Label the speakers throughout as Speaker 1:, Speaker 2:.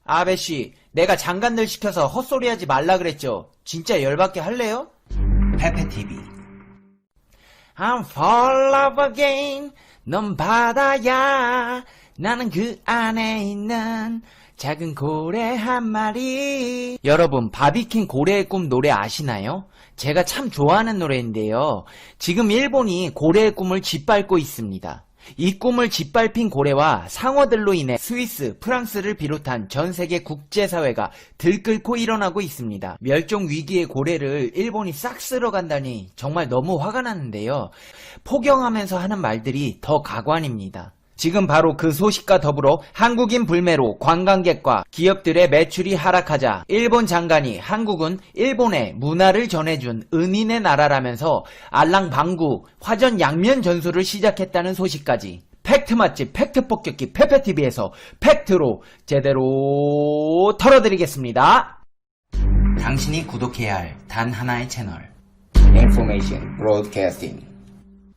Speaker 1: 아베씨, 내가 장관들 시켜서 헛소리하지 말라 그랬죠. 진짜 열받게 할래요? 페페TV. I'm fall love again. 넌 바다야. 나는 그 안에 있는 작은 고래 한 마리. 여러분, 바비킨 고래의 꿈 노래 아시나요? 제가 참 좋아하는 노래인데요. 지금 일본이 고래의 꿈을 짓밟고 있습니다. 이 꿈을 짓밟힌 고래와 상어들로 인해 스위스, 프랑스를 비롯한 전 세계 국제사회가 들끓고 일어나고 있습니다. 멸종 위기의 고래를 일본이 싹 쓸어간다니 정말 너무 화가 나는데요. 포경하면서 하는 말들이 더 가관입니다. 지금 바로 그 소식과 더불어 한국인 불매로 관광객과 기업들의 매출이 하락하자 일본 장관이 한국은 일본의 문화를 전해준 은인의 나라라면서 알랑방구 화전 양면 전술을 시작했다는 소식까지 팩트 맛집 팩트 폭격기 페페TV에서 팩트로 제대로 털어드리겠습니다. 당신이 구독해야 할 단 하나의 채널 Information Broadcasting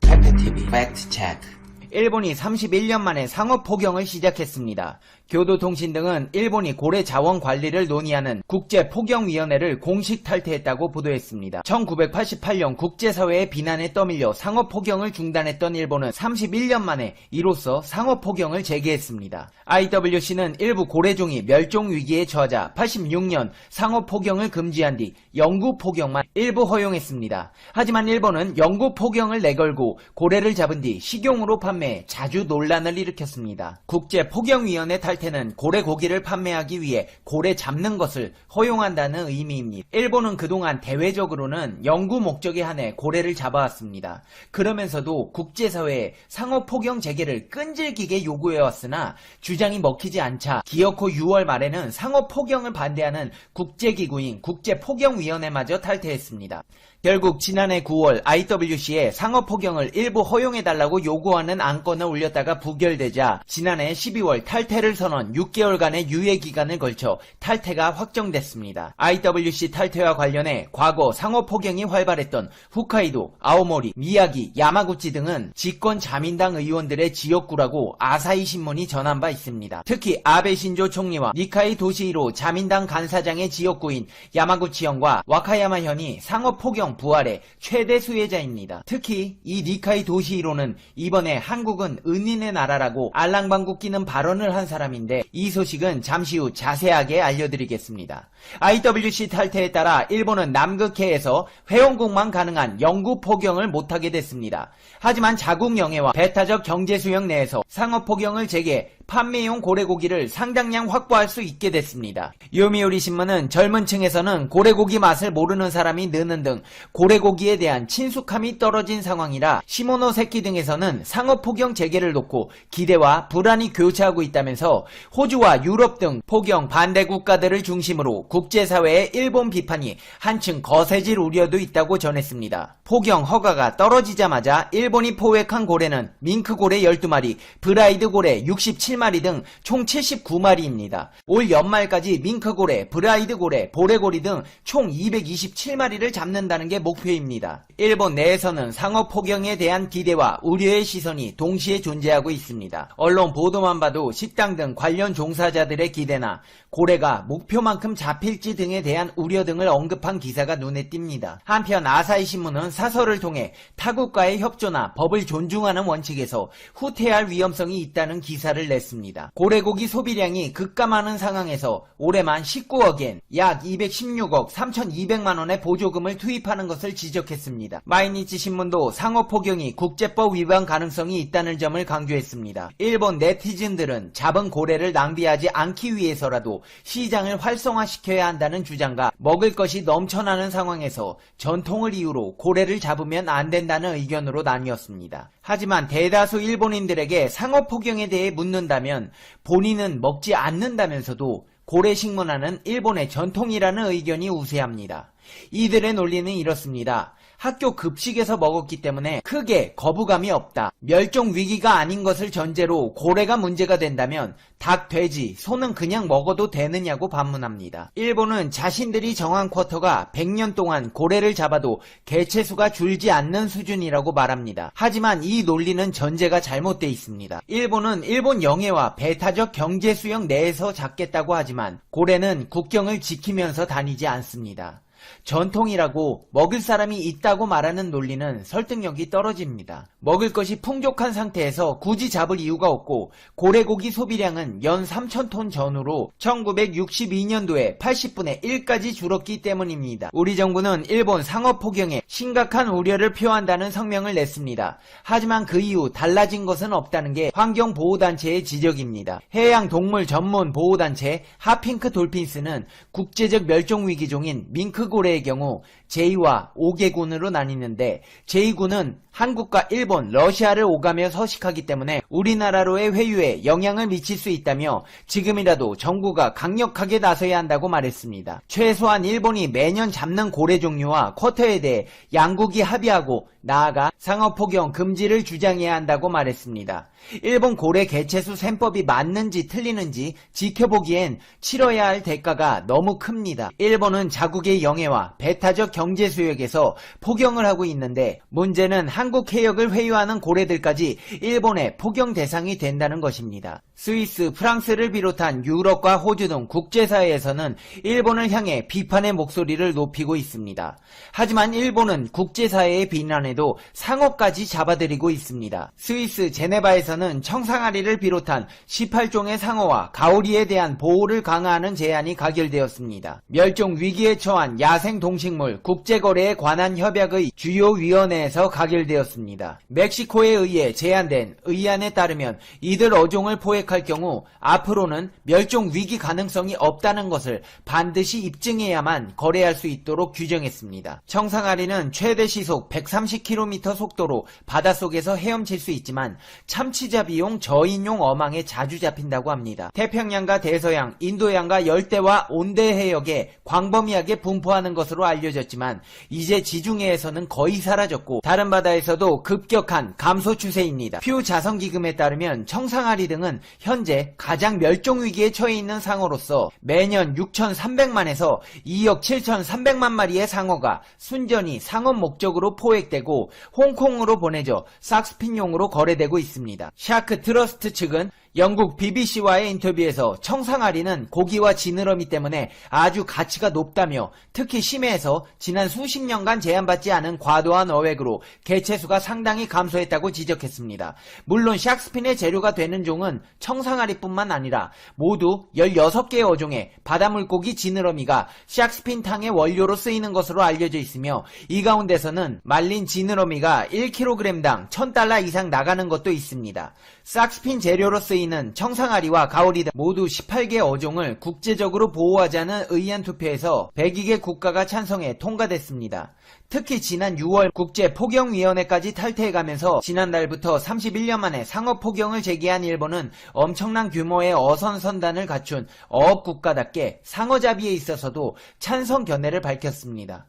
Speaker 1: 페페TV 팩트 체크. 일본이 31년 만에 상업 포경을 시작했습니다. 교도통신 등은 일본이 고래 자원 관리를 논의하는 국제포경위원회를 공식 탈퇴했다고 보도했습니다. 1988년 국제사회의 비난에 떠밀려 상업 포경을 중단했던 일본은 31년 만에 이로써 상업 포경을 재개했습니다. IWC는 일부 고래종이 멸종 위기에 처하자 86년 상업 포경을 금지한 뒤 영구 포경만 일부 허용했습니다. 하지만 일본은 영구 포경을 내걸고 고래를 잡은 뒤 식용으로 판매해 자주 논란을 일으켰습니다. 국제포경위원회 탈퇴는 고래 고기를 판매하기 위해 고래 잡는 것을 허용한다는 의미입니다. 일본은 그동안 대외적으로는 연구 목적에 한해 고래를 잡아왔습니다. 그러면서도 국제사회에 상업포경 재개를 끈질기게 요구해왔으나 주장이 먹히지 않자 기어코 6월 말에는 상업포경을 반대하는 국제기구인 국제포경위원회마저 탈퇴했습니다. 결국 지난해 9월 IWC에 상업포경을 일부 허용해달라고 요구하는 안건을 올렸다가 부결되자 지난해 12월 탈퇴를 선언 6개월간의 유예기간을 걸쳐 탈퇴가 확정됐습니다. IWC 탈퇴와 관련해 과거 상업포경이 활발했던 홋카이도, 아오모리, 미야기, 야마구치 등은 집권 자민당 의원들의 지역구라고 아사히 신문이 전한 바 있습니다. 특히 아베 신조 총리와 니카이 도시히로 자민당 간사장의 지역구인 야마구치현과 와카야마현이 상업포경 부활의 최대 수혜자입니다. 특히 이 니카이 도시히로는 이번에 한국은 은인의 나라라고 알랑방구 끼는 발언을 한 사람인데 이 소식은 잠시 후 자세하게 알려드리겠습니다. IWC 탈퇴에 따라 일본은 남극해에서 회원국만 가능한 영구 포경을 못하게 됐습니다. 하지만 자국 영해와 배타적 경제 수역 내에서 상업 포경을 재개, 판매용 고래고기를 상당량 확보할 수 있게 됐습니다. 요미우리 신문은 젊은 층에서는 고래고기 맛을 모르는 사람이 느는 등 고래고기에 대한 친숙함이 떨어진 상황이라 시모노세키 등에서는 상업포경 재개를 놓고 기대와 불안이 교차하고 있다면서 호주와 유럽 등 포경 반대 국가들을 중심으로 국제사회의 일본 비판이 한층 거세질 우려도 있다고 전했습니다. 포경 허가가 떨어지자마자 일본이 포획한 고래는 밍크고래 12마리, 브라이드 고래 67마리 등 총 79마리입니다. 올 연말까지 밍크고래, 브라이드 고래, 보레고리 등 총 227마리를 잡는다는 게 목표입니다. 일본 내에서는 상업 포경에 대한 기대와 우려의 시선이 동시에 존재하고 있습니다. 언론 보도만 봐도 식당 등 관련 종사자들의 기대나 고래가 목표만큼 잡힐지 등에 대한 우려 등을 언급한 기사가 눈에 띕니다. 한편 아사히 신문은 사설을 통해 타국과의 협조나 법을 존중하는 원칙에서 후퇴할 위험성이 있다는 기사를 냈습니다. 고래고기 소비량이 급감하는 상황에서 올해만 19억엔 약 216억 3,200만원의 보조금을 투입하는 것을 지적했습니다. 마이니치 신문도 상업포경이 국제법 위반 가능성이 있다는 점을 강조했습니다. 일본 네티즌들은 잡은 고래를 낭비하지 않기 위해서라도 시장을 활성화시켜야 한다는 주장과 먹을 것이 넘쳐나는 상황에서 전통을 이유로 고래를 잡으면 안 된다는 의견으로 나뉘었습니다. 하지만 대다수 일본인들에게 상업포경에 대해 묻는다면 본인은 먹지 않는다면서도 고래 식문화는 일본의 전통이라는 의견이 우세합니다. 이들의 논리는 이렇습니다. 학교 급식에서 먹었기 때문에 크게 거부감이 없다. 멸종 위기가 아닌 것을 전제로 고래가 문제가 된다면 닭, 돼지, 소는 그냥 먹어도 되느냐고 반문합니다. 일본은 자신들이 정한 쿼터가 100년 동안 고래를 잡아도 개체수가 줄지 않는 수준이라고 말합니다. 하지만 이 논리는 전제가 잘못돼 있습니다. 일본은 일본 영해와 배타적 경제 수역 내에서 잡겠다고 하지만 고래는 국경을 지키면서 다니지 않습니다. 전통이라고 먹을 사람이 있다고 말하는 논리는 설득력이 떨어집니다. 먹을 것이 풍족한 상태에서 굳이 잡을 이유가 없고 고래고기 소비량은 연 3,000톤 전후로 1962년도에 80분의 1까지 줄었기 때문입니다. 우리 정부는 일본 상어 폭영에 심각한 우려를 표한다는 성명을 냈습니다. 하지만 그 이후 달라진 것은 없다는 게 환경보호단체의 지적입니다. 해양동물 전문 보호단체 하핑크 돌핀스는 국제적 멸종위기종인 밍크고래의 경우 제2와 5개군으로 나뉘는데 제2군은 한국과 일본, 러시아를 오가며 서식하기 때문에 우리나라로의 회유에 영향을 미칠 수 있다며 지금이라도 정부가 강력하게 나서야 한다고 말했습니다. 최소한 일본이 매년 잡는 고래 종류와 쿼터에 대해 양국이 합의하고 나아가 상어 폭영 금지를 주장해야 한다고 말했습니다. 일본 고래 개체수 셈법이 맞는지 틀리는지 지켜보기엔 치러야 할 대가가 너무 큽니다. 일본은 자국의 영해와 배타적 경제 수역에서 폭영을 하고 있는데 문제는 한국 해역을 회유하는 고래들까지 일본의 폭영 대상이 된다는 것입니다. 스위스, 프랑스를 비롯한 유럽과 호주 등 국제사회에서는 일본을 향해 비판의 목소리를 높이고 있습니다. 하지만 일본은 국제사회의 비난에도 상어까지 잡아들이고 있습니다. 스위스 제네바에서는 청상아리를 비롯한 18종의 상어와 가오리에 대한 보호를 강화하는 제안이 가결되었습니다. 멸종 위기에 처한 야생 동식물 국제거래에 관한 협약의 주요 위원회에서 가결되었습니다. 멕시코에 의해 제안된 의안에 따르면 이들 어종을 포획할 경우 앞으로는 멸종 위기 가능성이 없다는 것을 반드시 입증해야만 거래할 수 있도록 규정했습니다. 청상아리는 최대 시속 130km 속도로 바닷속에서 헤엄칠 수 있지만 참치잡이용 저인용 어망에 자주 잡힌다고 합니다. 태평양과 대서양, 인도양과 열대와 온대 해역에 광범위하게 분포하는 것으로 알려졌지만 이제 지중해에서는 거의 사라졌고 다른 바다에서도 급격한 감소 추세입니다. 퓨 자선기금에 따르면 청상아리 등은 현재 가장 멸종위기에 처해 있는 상어로서 매년 6,300만에서 2억 7,300만 마리의 상어가 순전히 상업 목적으로 포획되고 홍콩으로 보내져 삭스핀용으로 거래되고 있습니다. 샤크 트러스트 측은 영국 BBC와의 인터뷰에서 청상아리는 고기와 지느러미 때문에 아주 가치가 높다며 특히 심해에서 지난 수십 년간 제한받지 않은 과도한 어획으로 개체수가 상당히 감소했다고 지적했습니다. 물론 샥스핀의 재료가 되는 종은 청상아리뿐만 아니라 모두 16개의 어종의 바다물고기 지느러미가 샥스핀탕의 원료로 쓰이는 것으로 알려져 있으며 이 가운데서는 말린 지느러미가 1kg당 1,000달러 이상 나가는 것도 있습니다. 삭스핀 재료로 쓰이는 청상아리와 가오리 등 모두 18개 어종을 국제적으로 보호하자는 의안 투표에서 102개 국가가 찬성해 통과됐습니다. 특히 지난 6월 국제폭영위원회까지 탈퇴해가면서 지난달부터 31년 만에 상어 폭영을 제기한 일본은 엄청난 규모의 어선 선단을 갖춘 어업국가답게 상어잡이에 있어서도 찬성 견해를 밝혔습니다.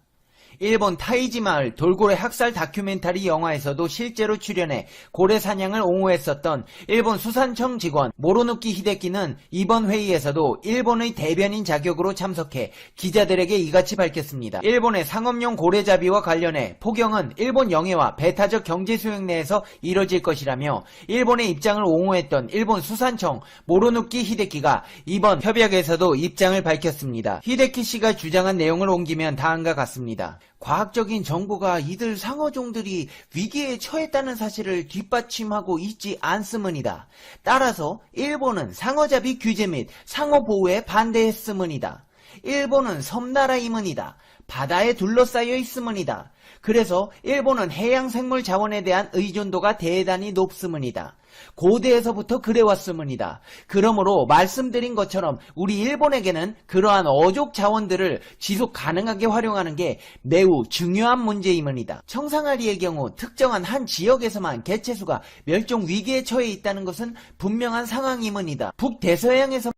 Speaker 1: 일본 타이지 마을 돌고래 학살 다큐멘터리 영화에서도 실제로 출연해 고래 사냥을 옹호했었던 일본 수산청 직원 모로누키 히데키는 이번 회의에서도 일본의 대변인 자격으로 참석해 기자들에게 이같이 밝혔습니다. 일본의 상업용 고래잡이와 관련해 폭영은 일본 영해와 배타적 경제 수역 내에서 이뤄질 것이라며 일본의 입장을 옹호했던 일본 수산청 모로누키 히데키가 이번 협약에서도 입장을 밝혔습니다. 히데키 씨가 주장한 내용을 옮기면 다음과 같습니다. 과학적인 정보가 이들 상어종들이 위기에 처했다는 사실을 뒷받침하고 있지 않음이다. 따라서 일본은 상어잡이 규제 및 상어 보호에 반대했음이다. 일본은 섬나라임이다. 바다에 둘러싸여 있음이다. 그래서 일본은 해양생물 자원에 대한 의존도가 대단히 높음이다. 고대에서부터 그래왔음이다. 그러므로 말씀드린 것처럼 우리 일본에게는 그러한 어족 자원들을 지속 가능하게 활용하는 게 매우 중요한 문제임이다. 청상아리의 경우 특정한 한 지역에서만 개체수가 멸종 위기에 처해 있다는 것은 분명한 상황임이다. 북대서양에서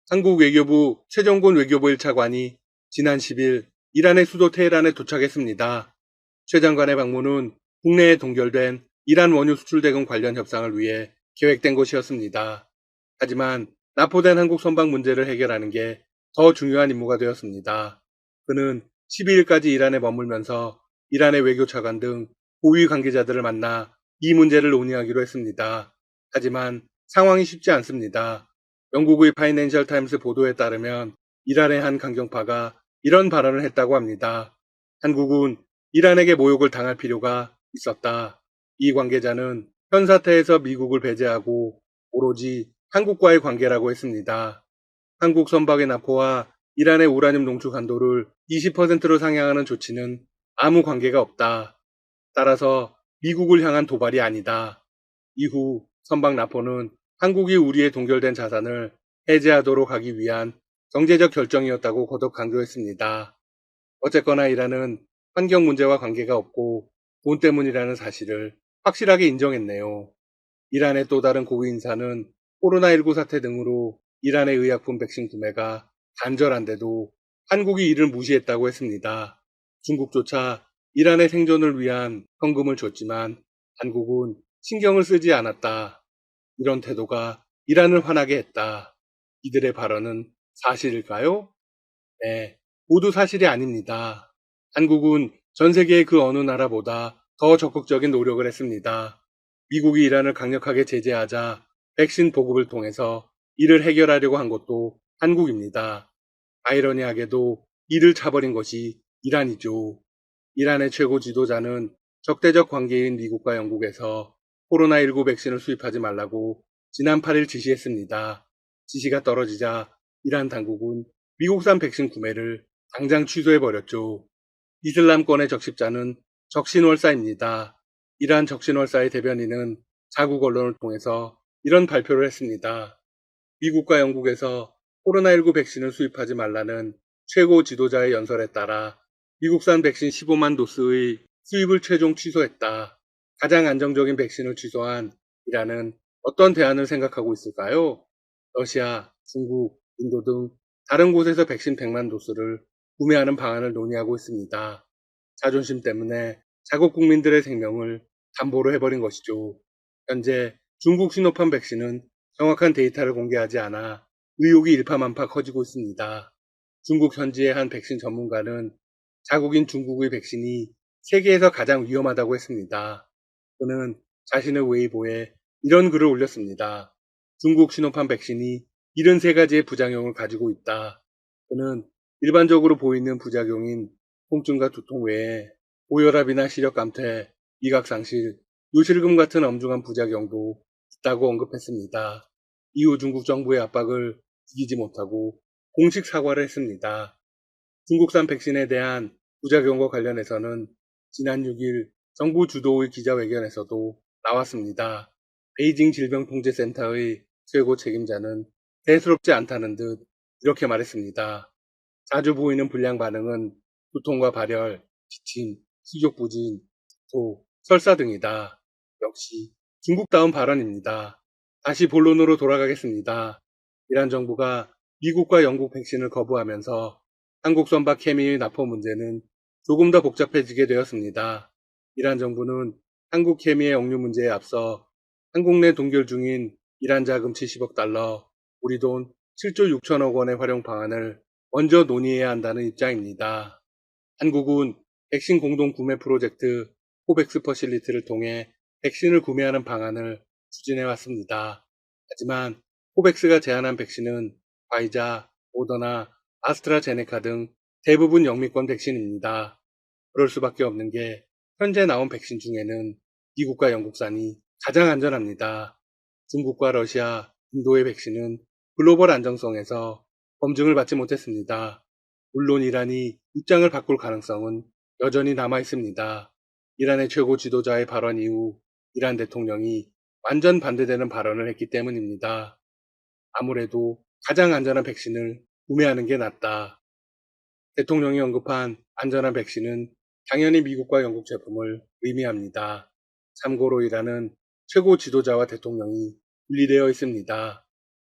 Speaker 2: 한국 외교부 최정곤 외교부 1차관이 지난 10일 이란의 수도 테헤란에 도착했습니다. 최 장관의 방문은 국내에 동결된 이란 원유 수출 대금 관련 협상을 위해 계획된 것이었습니다. 하지만 납포된 한국 선박 문제를 해결하는 게 더 중요한 임무가 되었습니다. 그는 12일까지 이란에 머물면서 이란의 외교차관 등 고위 관계자들을 만나 이 문제를 논의하기로 했습니다. 하지만 상황이 쉽지 않습니다. 영국의 파이낸셜 타임스 보도에 따르면 이란의 한 강경파가 이런 발언을 했다고 합니다. 한국은 이란에게 모욕을 당할 필요가 있었다. 이 관계자는 현 사태에서 미국을 배제하고 오로지 한국과의 관계라고 했습니다. 한국 선박의 납포와 이란의 우라늄 농축 한도를 20%로 상향하는 조치는 아무 관계가 없다. 따라서 미국을 향한 도발이 아니다. 이후 선박 납포는 한국이 우리의 동결된 자산을 해제하도록 하기 위한 경제적 결정이었다고 거듭 강조했습니다. 어쨌거나 이란은 환경 문제와 관계가 없고 돈 때문이라는 사실을 확실하게 인정했네요. 이란의 또 다른 고위 인사는 코로나19 사태 등으로 이란의 의약품 백신 구매가 간절한데도 한국이 이를 무시했다고 했습니다. 중국조차 이란의 생존을 위한 현금을 줬지만 한국은 신경을 쓰지 않았다. 이런 태도가 이란을 화나게 했다. 이들의 발언은 사실일까요? 네, 모두 사실이 아닙니다. 한국은 전 세계의 그 어느 나라보다 더 적극적인 노력을 했습니다. 미국이 이란을 강력하게 제재하자 백신 보급을 통해서 이를 해결하려고 한 것도 한국입니다. 아이러니하게도 이를 차버린 것이 이란이죠. 이란의 최고 지도자는 적대적 관계인 미국과 영국에서 코로나19 백신을 수입하지 말라고 지난 8일 지시했습니다. 지시가 떨어지자 이란 당국은 미국산 백신 구매를 당장 취소해버렸죠. 이슬람권의 적십자는 적신월사입니다. 이란 적신월사의 대변인은 자국 언론을 통해서 이런 발표를 했습니다. 미국과 영국에서 코로나19 백신을 수입하지 말라는 최고 지도자의 연설에 따라 미국산 백신 15만 도스의 수입을 최종 취소했다. 가장 안정적인 백신을 취소한 이란은 어떤 대안을 생각하고 있을까요? 러시아, 중국, 인도 등 다른 곳에서 백신 100만 도스를 구매하는 방안을 논의하고 있습니다. 자존심 때문에 자국 국민들의 생명을 담보로 해버린 것이죠. 현재 중국 시노팜 백신은 정확한 데이터를 공개하지 않아 의혹이 일파만파 커지고 있습니다. 중국 현지의 한 백신 전문가는 자국인 중국의 백신이 세계에서 가장 위험하다고 했습니다. 그는 자신의 웨이보에 이런 글을 올렸습니다. 중국 시노팜 백신이 73가지의 부작용을 가지고 있다. 그는 일반적으로 보이는 부작용인 통증과 두통 외에 고혈압이나 시력 감퇴, 미각 상실, 요실금 같은 엄중한 부작용도 있다고 언급했습니다. 이후 중국 정부의 압박을 이기지 못하고 공식 사과를 했습니다. 중국산 백신에 대한 부작용과 관련해서는 지난 6일 정부 주도의 기자회견에서도 나왔습니다. 베이징 질병통제센터의 최고 책임자는 대수롭지 않다는 듯 이렇게 말했습니다. 자주 보이는 불량 반응은 두통과 발열, 기침, 식욕부진, 도, 설사 등이다. 역시 중국다운 발언입니다. 다시 본론으로 돌아가겠습니다. 이란 정부가 미국과 영국 백신을 거부하면서 한국 선박 케미의 납포 문제는 조금 더 복잡해지게 되었습니다. 이란 정부는 한국 케미의 억류 문제에 앞서 한국 내 동결 중인 이란 자금 70억 달러, 우리 돈 7조 6천억 원의 활용 방안을 먼저 논의해야 한다는 입장입니다. 한국은 백신 공동 구매 프로젝트 코백스 퍼실리티를 통해 백신을 구매하는 방안을 추진해 왔습니다. 하지만 코백스가 제안한 백신은 화이자, 모더나, 아스트라제네카 등 대부분 영미권 백신입니다. 그럴 수밖에 없는 게 현재 나온 백신 중에는 미국과 영국산이 가장 안전합니다. 중국과 러시아, 인도의 백신은 글로벌 안정성에서 검증을 받지 못했습니다. 물론 이란이 입장을 바꿀 가능성은 여전히 남아 있습니다. 이란의 최고 지도자의 발언 이후 이란 대통령이 완전 반대되는 발언을 했기 때문입니다. 아무래도 가장 안전한 백신을 구매하는 게 낫다. 대통령이 언급한 안전한 백신은 당연히 미국과 영국 제품을 의미합니다. 참고로 이란은 최고 지도자와 대통령이 분리되어 있습니다.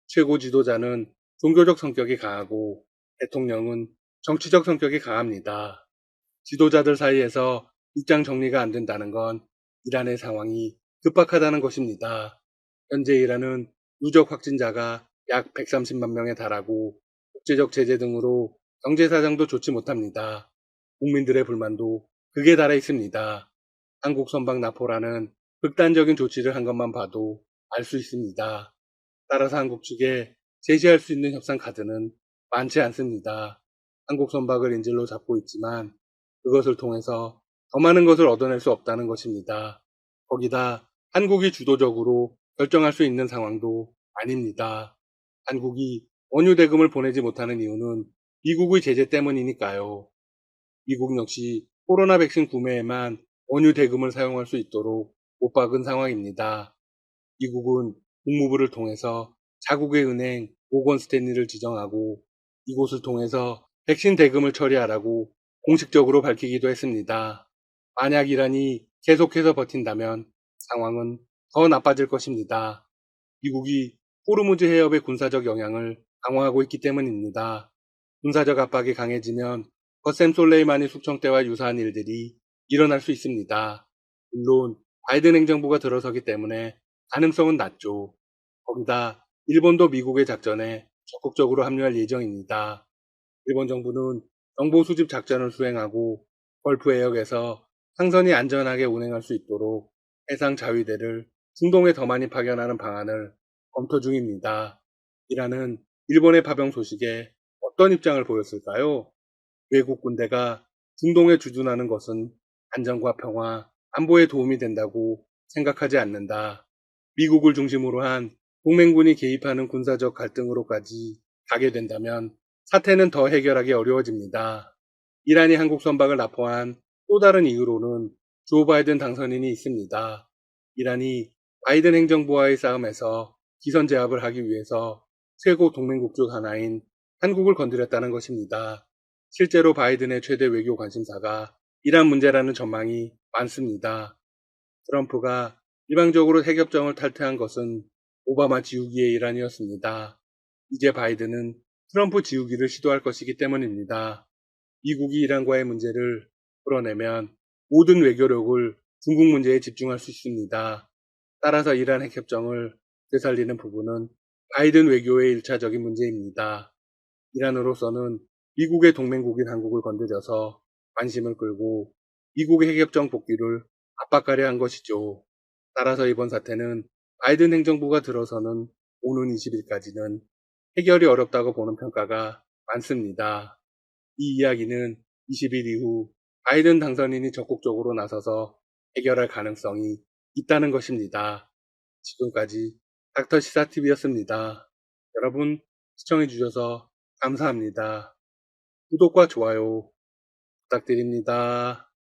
Speaker 2: 최고 지도자는 종교적 성격이 강하고 대통령은 정치적 성격이 강합니다. 지도자들 사이에서 입장 정리가 안 된다는 건 이란의 상황이 급박하다는 것입니다. 현재 이란은 누적 확진자가 약 130만 명에 달하고 국제적 제재 등으로 경제 사정도 좋지 못합니다. 국민들의 불만도 극에 달해 있습니다. 한국 선박 나포라는 극단적인 조치를 한 것만 봐도 알 수 있습니다. 따라서 한국 측에 제시할 수 있는 협상 카드는 많지 않습니다. 한국 선박을 인질로 잡고 있지만 그것을 통해서 더 많은 것을 얻어낼 수 없다는 것입니다. 거기다 한국이 주도적으로 결정할 수 있는 상황도 아닙니다. 한국이 원유 대금을 보내지 못하는 이유는 미국의 제재 때문이니까요. 미국 역시 코로나 백신 구매에만 원유 대금을 사용할 수 있도록 못 박은 상황입니다. 미국은 국무부를 통해서 자국의 은행 모건 스탠리를 지정하고 이곳을 통해서 백신 대금을 처리하라고 공식적으로 밝히기도 했습니다. 만약 이란이 계속해서 버틴다면 상황은 더 나빠질 것입니다. 미국이 호르무즈 해협의 군사적 영향을 강화하고 있기 때문입니다. 군사적 압박이 강해지면 거셈 솔레이마니 숙청대와 유사한 일들이 일어날 수 있습니다. 물론 바이든 행정부가 들어서기 때문에 가능성은 낮죠. 거기다 일본도 미국의 작전에 적극적으로 합류할 예정입니다. 일본 정부는 정보 수집 작전을 수행하고 걸프 해역에서 상선이 안전하게 운행할 수 있도록 해상 자위대를 중동에 더 많이 파견하는 방안을 검토 중입니다. 이란은 일본의 파병 소식에 어떤 입장을 보였을까요? 외국 군대가 중동에 주둔하는 것은 안전과 평화, 안보에 도움이 된다고 생각하지 않는다. 미국을 중심으로 한 동맹군이 개입하는 군사적 갈등으로까지 가게 된다면 사태는 더 해결하기 어려워집니다. 이란이 한국 선박을 납포한 또 다른 이유로는 조 바이든 당선인이 있습니다. 이란이 바이든 행정부와의 싸움에서 기선 제압을 하기 위해서 최고 동맹국 중 하나인 한국을 건드렸다는 것입니다. 실제로 바이든의 최대 외교 관심사가 이란 문제라는 전망이 많습니다. 트럼프가 일방적으로 핵협정을 탈퇴한 것은 오바마 지우기의 일환이었습니다. 이제 바이든은 트럼프 지우기를 시도할 것이기 때문입니다. 미국이 이란과의 문제를 풀어내면 모든 외교력을 중국 문제에 집중할 수 있습니다. 따라서 이란 핵협정을 되살리는 부분은 바이든 외교의 1차적인 문제입니다. 이란으로서는 미국의 동맹국인 한국을 건드려서 관심을 끌고 미국의 핵협정 복귀를 압박하려 한 것이죠. 따라서 이번 사태는 바이든 행정부가 들어서는 오는 20일까지는 해결이 어렵다고 보는 평가가 많습니다. 이 이야기는 20일 이후 바이든 당선인이 적극적으로 나서서 해결할 가능성이 있다는 것입니다. 지금까지 닥터 시사TV였습니다. 여러분 시청해주셔서 감사합니다. 구독과 좋아요 부탁드립니다.